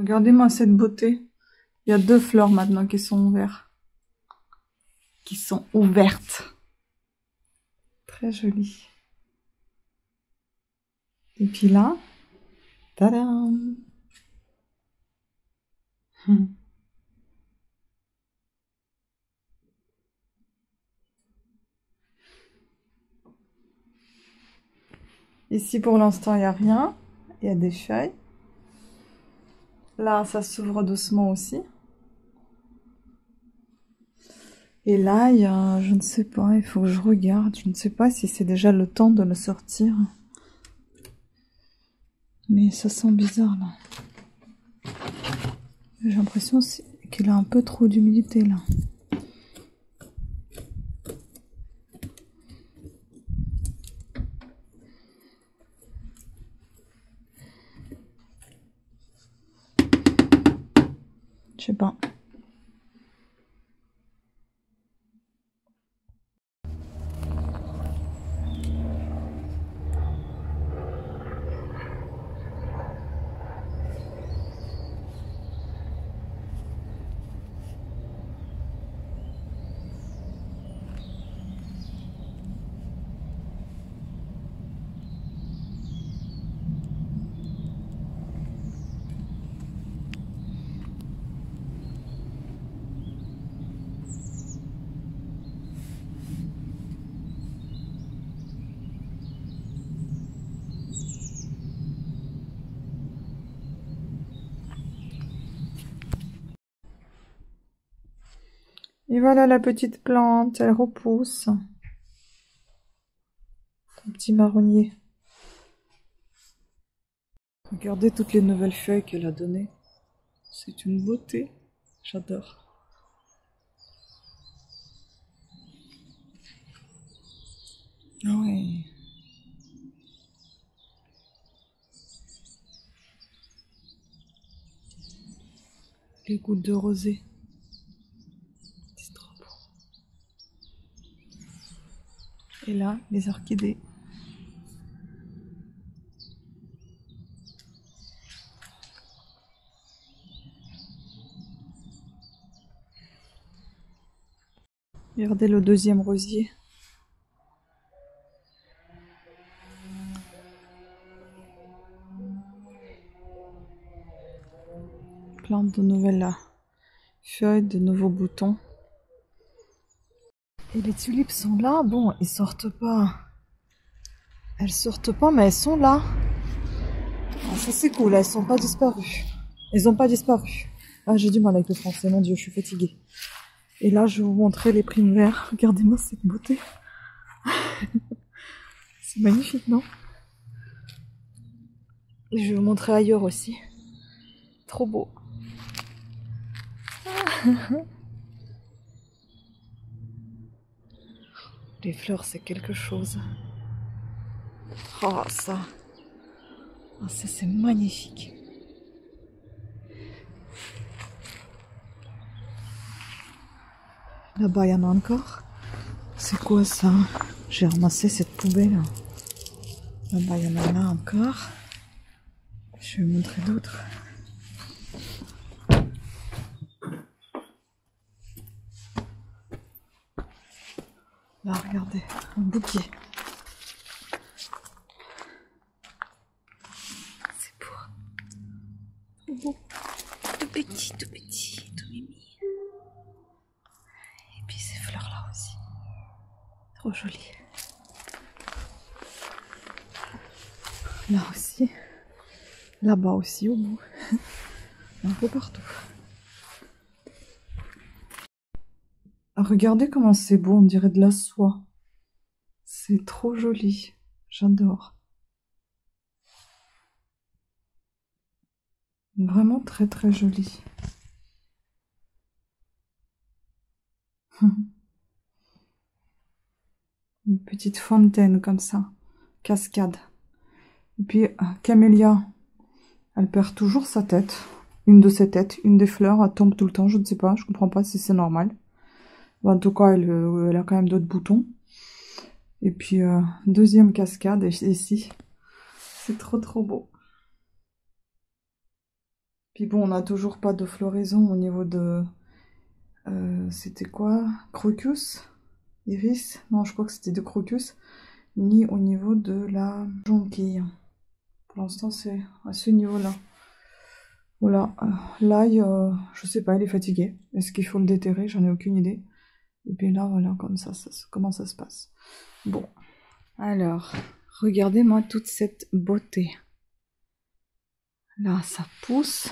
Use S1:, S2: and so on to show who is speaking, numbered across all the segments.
S1: Regardez-moi cette beauté. Il y a 2 fleurs maintenant qui sont ouvertes. Très jolies. Et puis là, tadam! Ici, pour l'instant, il n'y a rien. Il y a des feuilles. Là, ça s'ouvre doucement aussi. Et là, il y a, je ne sais pas, il faut que je regarde. Je ne sais pas si c'est déjà le temps de le sortir. Mais ça sent bizarre, là. J'ai l'impression qu'il a un peu trop d'humidité, là. Je sais pas. Et voilà la petite plante, elle repousse. Un petit marronnier. Regardez toutes les nouvelles feuilles qu'elle a données. C'est une beauté. J'adore. Ah ouais. Les gouttes de rosée. C'est trop beau. Et là, les orchidées. Regardez le 2e rosier. Plein de nouvelles feuilles, de nouveaux boutons. Et les tulipes sont là. Bon, ils sortent pas. Elles sortent pas, mais elles sont là. Ah, ça c'est cool, elles sont pas disparues. Elles ont pas disparu. Ah, j'ai du mal avec le français, mon Dieu, je suis fatiguée. Et là, je vais vous montrer les primes verts. Regardez-moi cette beauté. C'est magnifique, non? Et je vais vous montrer ailleurs aussi. Trop beau. Les fleurs, c'est quelque chose. Oh, ça. Oh, ça, c'est magnifique. Là-bas, il y en a encore. C'est quoi ça? J'ai ramassé cette poubelle. Là-bas, il y en a là encore. Je vais vous montrer d'autres. Là, regardez, un bouquet. C'est beau. Trop beau. Tout petit, tout petit, tout mimi. Et puis ces fleurs-là aussi. Trop jolies. Là aussi. Là-bas aussi, au bout. Un peu partout. Regardez comment c'est beau, on dirait de la soie. C'est trop joli. J'adore. Vraiment très très joli. Une petite fontaine comme ça. Cascade. Et puis Camélia, elle perd toujours sa tête. Une de ses têtes, une des fleurs, elle tombe tout le temps, je ne sais pas, je comprends pas si c'est normal. Bon, en tout cas, elle a quand même d'autres boutons. Et puis, 2e cascade ici. C'est trop trop beau. Puis bon, on n'a toujours pas de floraison au niveau de... c'était quoi? Crocus? Iris? Non, je crois que c'était de crocus. Ni au niveau de la jonquille. Pour l'instant, c'est à ce niveau-là. Voilà. L'ail, je sais pas, il est fatigué. Est-ce qu'il faut le déterrer? J'en ai aucune idée. Et puis là, voilà, comme ça, comment ça se passe. Bon. Alors, regardez-moi toute cette beauté. Là, ça pousse.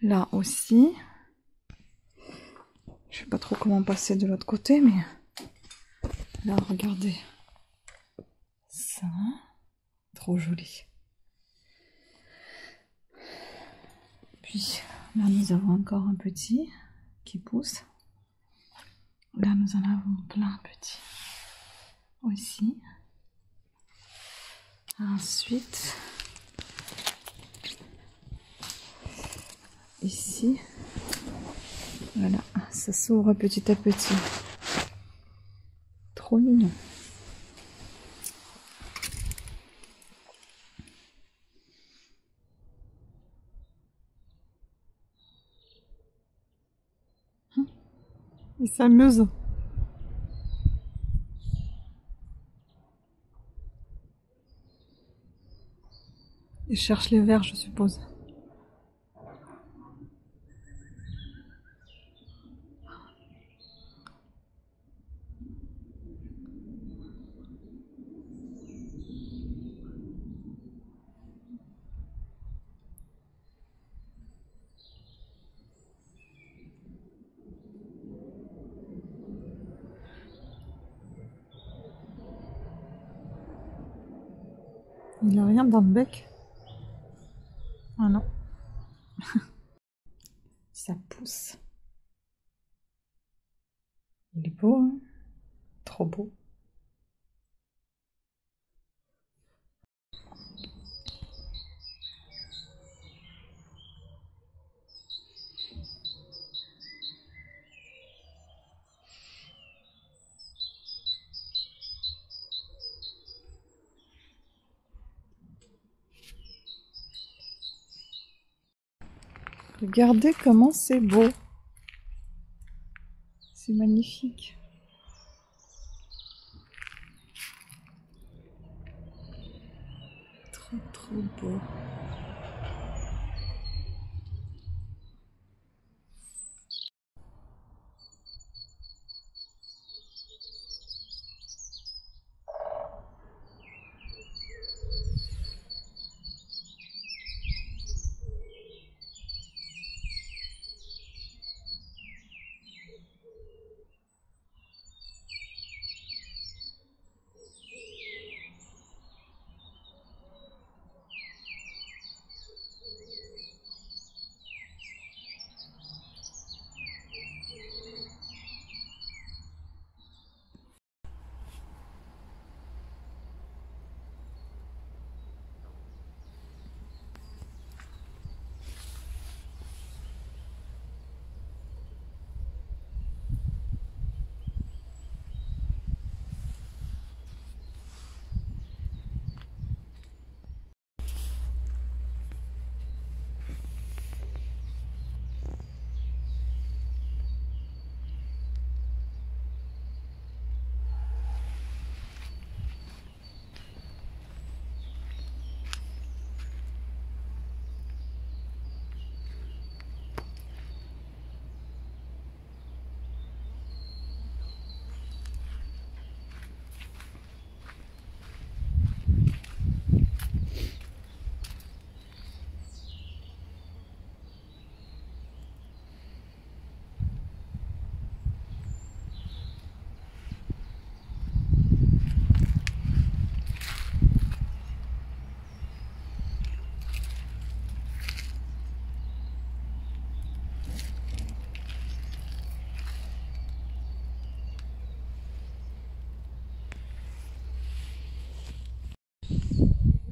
S1: Là aussi. Je sais pas trop comment passer de l'autre côté, mais... Là, regardez. Ça. Trop joli. Puis, là, nous avons encore un petit qui pousse. Là, nous en avons plein petits aussi. Ensuite, ici, voilà, ça s'ouvre petit à petit. Trop mignon. Il s'amuse. Il cherche les vers, je suppose. Il n'a rien dans le bec. Ah non. Ça pousse. Il est beau, hein? Trop beau. Regardez comment c'est beau. C'est magnifique. Trop beau.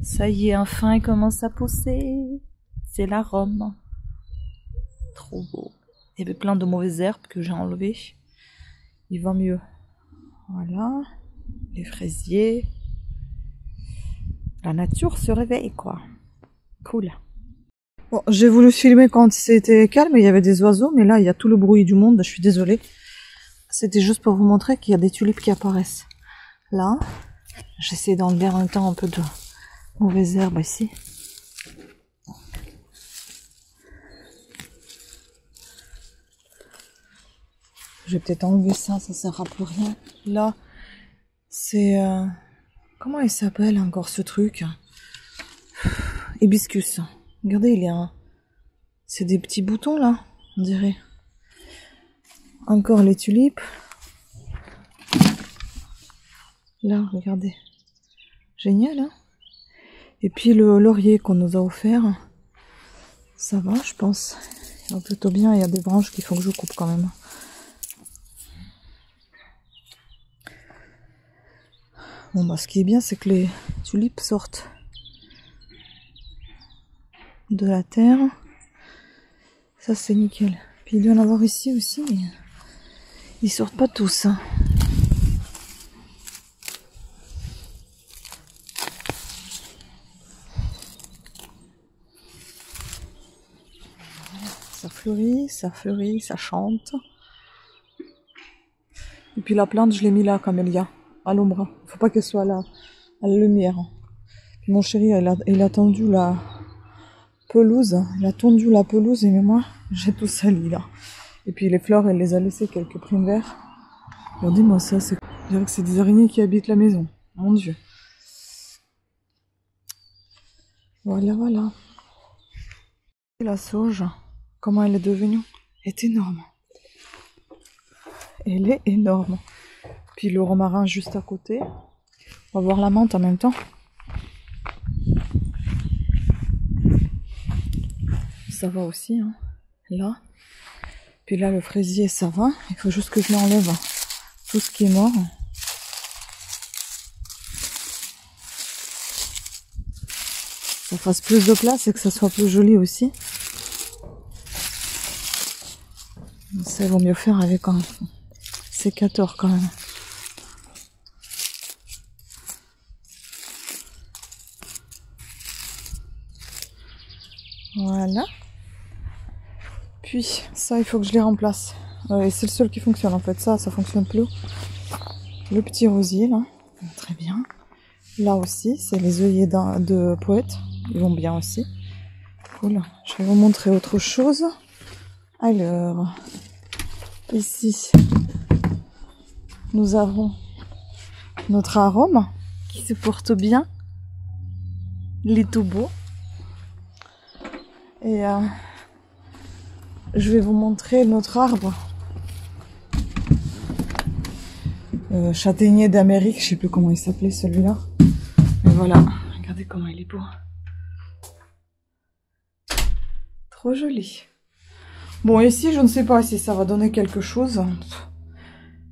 S1: Ça y est, enfin, il commence à pousser. C'est la Rome. Trop beau. Il y avait plein de mauvaises herbes que j'ai enlevées. Il va mieux. Voilà. Les fraisiers. La nature se réveille, quoi. Cool. Bon, j'ai voulu filmer quand c'était calme, il y avait des oiseaux, mais là, il y a tout le bruit du monde, je suis désolée. C'était juste pour vous montrer qu'il y a des tulipes qui apparaissent. Là, j'essaie d'enlever en même temps un peu de mauvaises herbes ici. Je vais peut-être enlever ça, ça sert à plus rien. Là, c'est... comment il s'appelle encore ce truc? Hibiscus. Regardez, il y a... C'est des petits boutons là, on dirait. Encore les tulipes. Là, regardez. Génial, hein? Et puis le laurier qu'on nous a offert. Ça va, je pense. Il va plutôt bien, il y a des branches qu'il faut que je coupe quand même. Bon, bah, ce qui est bien, c'est que les tulipes sortent de la terre. Ça, c'est nickel. Puis il doit y en avoir ici aussi, mais ils sortent pas tous. Hein. Ça fleurit, ça chante. Et puis la plante, je l'ai mis là, camélia, à l'ombre. Faut pas qu'elle soit là, à la lumière. Puis mon chéri, il a tendu la pelouse. Il a tondu la pelouse et moi, j'ai tout sali là. Et puis les fleurs, elle les a laissées quelques primes verts. Regardez-moi ça, c'est... Je dirais que c'est des araignées qui habitent la maison. Mon Dieu. Voilà, voilà. Et la sauge, comment elle est devenue, est énorme. Elle est énorme. Puis le romarin juste à côté. On va voir la menthe en même temps. Ça va aussi, hein. Là. Puis là, le fraisier, ça va. Il faut juste que je l'enlève tout ce qui est mort. Ça fasse plus de place et que ça soit plus joli aussi. Ça, il vaut mieux faire avec un sécateur quand même. Voilà. Puis, ça, il faut que je les remplace. Et c'est le seul qui fonctionne en fait. Ça fonctionne plus. Le petit rosier, là. Très bien. Là aussi, c'est les œillets de poète. Ils vont bien aussi. Cool. Je vais vous montrer autre chose. Alors, ici, nous avons notre arôme qui se porte bien. Il est tout beau. Et je vais vous montrer notre arbre. Châtaignier d'Amérique, je sais plus comment il s'appelait celui-là. Mais voilà, regardez comment il est beau. Trop joli. Bon, ici, je ne sais pas si ça va donner quelque chose.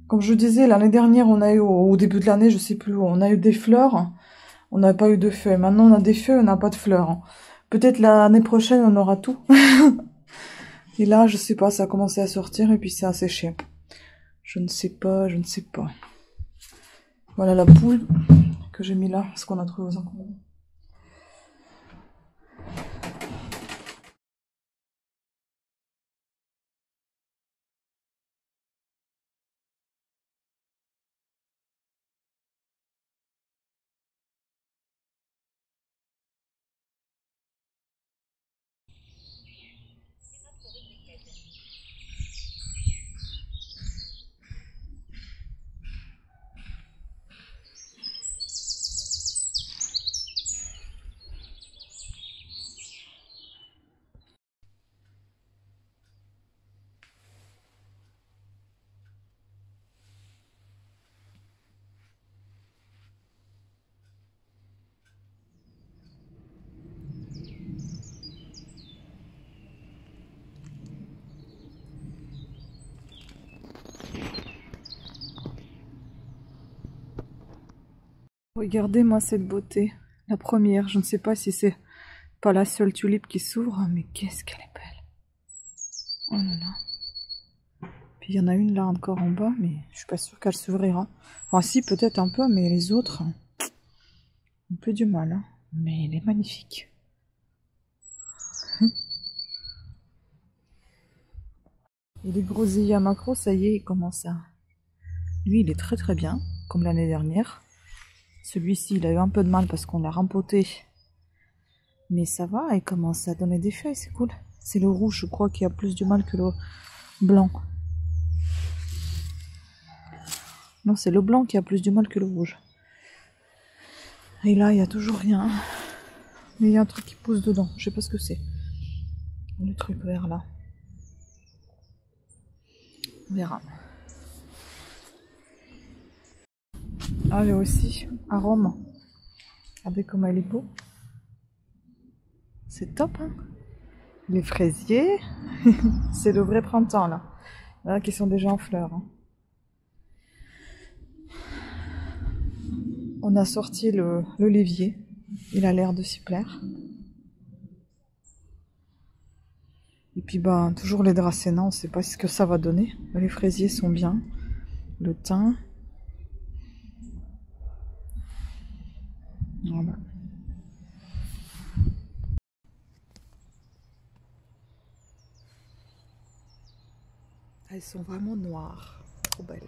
S1: Comme je disais, l'année dernière, on a eu, au début de l'année, je sais plus où, on a eu des fleurs. On n'a pas eu de feuilles. Maintenant, on a des feuilles, on n'a pas de fleurs. Peut-être l'année prochaine, on aura tout. Et là, je sais pas, ça a commencé à sortir et puis ça a séché. Je ne sais pas, je ne sais pas. Voilà la poule que j'ai mis là, ce qu'on a trouvé aux encombrants. Regardez-moi cette beauté. La première, je ne sais pas si c'est pas la seule tulipe qui s'ouvre, mais qu'est-ce qu'elle est belle. Oh là là. Puis il y en a une là encore en bas, mais je suis pas sûre qu'elle s'ouvrira. Enfin si, peut-être un peu, mais les autres, un peu du mal. Hein. Mais elle est magnifique. Et les groseilliers à macro, ça y est, il commence à... Lui, il est très très bien, comme l'année dernière. Celui-ci, il a eu un peu de mal parce qu'on l'a rempoté. Mais ça va, il commence à donner des feuilles, c'est cool. C'est le rouge, je crois, qui a plus du mal que le blanc. Non, c'est le blanc qui a plus du mal que le rouge. Et là, il n'y a toujours rien. Mais il y a un truc qui pousse dedans. Je sais pas ce que c'est. Le truc vert là. On verra. Ah, là aussi, arôme. Regardez comment il est beau. C'est top, hein. Les fraisiers. C'est le vrai printemps, là. Là, qui sont déjà en fleurs. Hein. On a sorti l'olivier. Il a l'air de s'y plaire. Et puis, bah, toujours les dracénas, on ne sait pas ce que ça va donner. Les fraisiers sont bien. Le thym. Voilà. Elles sont vraiment noires. Trop belles.